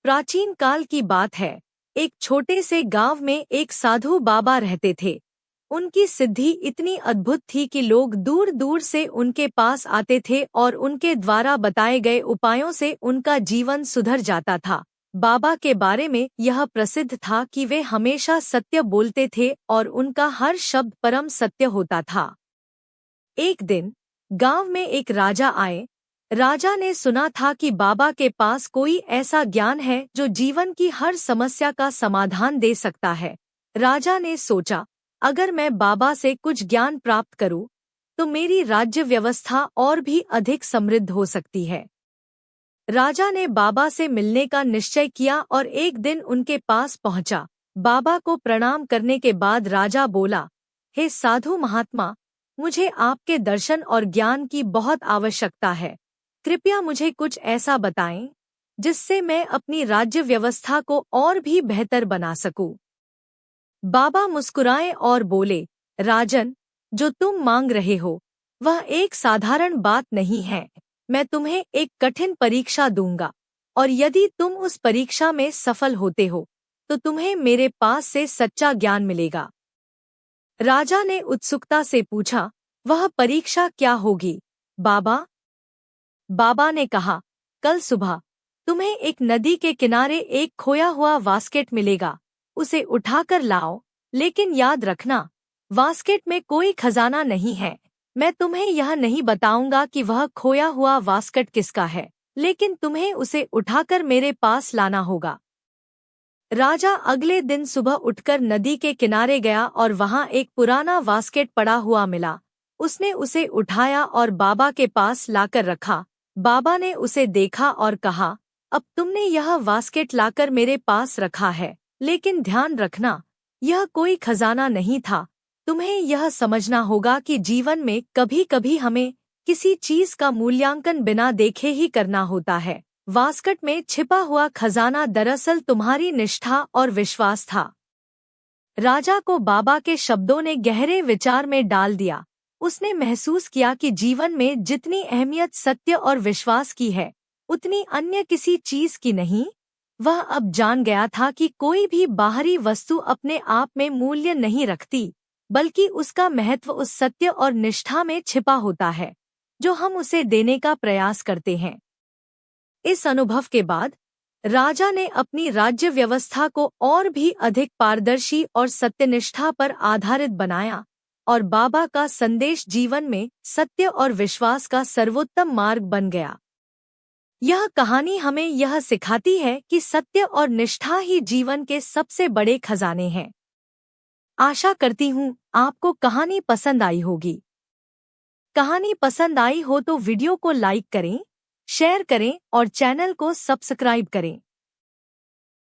प्राचीन काल की बात है। एक छोटे से गांव में एक साधु बाबा रहते थे। उनकी सिद्धि इतनी अद्भुत थी कि लोग दूर दूर से उनके पास आते थे और उनके द्वारा बताए गए उपायों से उनका जीवन सुधर जाता था। बाबा के बारे में यह प्रसिद्ध था कि वे हमेशा सत्य बोलते थे और उनका हर शब्द परम सत्य होता था। एक दिन गांव में एक राजा आए। राजा ने सुना था कि बाबा के पास कोई ऐसा ज्ञान है जो जीवन की हर समस्या का समाधान दे सकता है। राजा ने सोचा, अगर मैं बाबा से कुछ ज्ञान प्राप्त करूं, तो मेरी राज्य व्यवस्था और भी अधिक समृद्ध हो सकती है। राजा ने बाबा से मिलने का निश्चय किया और एक दिन उनके पास पहुंचा। बाबा को प्रणाम करने के बाद राजा बोला, हे साधु महात्मा, मुझे आपके दर्शन और ज्ञान की बहुत आवश्यकता है। कृपया मुझे कुछ ऐसा बताएं जिससे मैं अपनी राज्य व्यवस्था को और भी बेहतर बना सकूं। बाबा मुस्कुराए और बोले, राजन, जो तुम मांग रहे हो वह एक साधारण बात नहीं है। मैं तुम्हें एक कठिन परीक्षा दूंगा और यदि तुम उस परीक्षा में सफल होते हो तो तुम्हें मेरे पास से सच्चा ज्ञान मिलेगा। राजा ने उत्सुकता से पूछा, वह परीक्षा क्या होगी बाबा? बाबा ने कहा, कल सुबह तुम्हें एक नदी के किनारे एक खोया हुआ बास्केट मिलेगा। उसे उठाकर लाओ, लेकिन याद रखना, बास्केट में कोई खजाना नहीं है। मैं तुम्हें यह नहीं बताऊंगा कि वह खोया हुआ बास्केट किसका है, लेकिन तुम्हें उसे उठाकर मेरे पास लाना होगा। राजा अगले दिन सुबह उठकर नदी के किनारे गया और वहां एक पुराना बास्केट पड़ा हुआ मिला। उसने उसे उठाया और बाबा के पास लाकर रखा। बाबा ने उसे देखा और कहा, अब तुमने यह बास्केट लाकर मेरे पास रखा है, लेकिन ध्यान रखना, यह कोई खजाना नहीं था। तुम्हें यह समझना होगा कि जीवन में कभी कभी हमें किसी चीज का मूल्यांकन बिना देखे ही करना होता है। बास्केट में छिपा हुआ खजाना दरअसल तुम्हारी निष्ठा और विश्वास था। राजा को बाबा के शब्दों ने गहरे विचार में डाल दिया। उसने महसूस किया कि जीवन में जितनी अहमियत सत्य और विश्वास की है, उतनी अन्य किसी चीज की नहीं। वह अब जान गया था कि कोई भी बाहरी वस्तु अपने आप में मूल्य नहीं रखती, बल्कि उसका महत्व उस सत्य और निष्ठा में छिपा होता है जो हम उसे देने का प्रयास करते हैं। इस अनुभव के बाद राजा ने अपनी राज्य व्यवस्था को और भी अधिक पारदर्शी और सत्यनिष्ठा पर आधारित बनाया और बाबा का संदेश जीवन में सत्य और विश्वास का सर्वोत्तम मार्ग बन गया। यह कहानी हमें यह सिखाती है कि सत्य और निष्ठा ही जीवन के सबसे बड़े खजाने हैं। आशा करती हूँ आपको कहानी पसंद आई होगी। कहानी पसंद आई हो तो वीडियो को लाइक करें, शेयर करें और चैनल को सब्सक्राइब करें।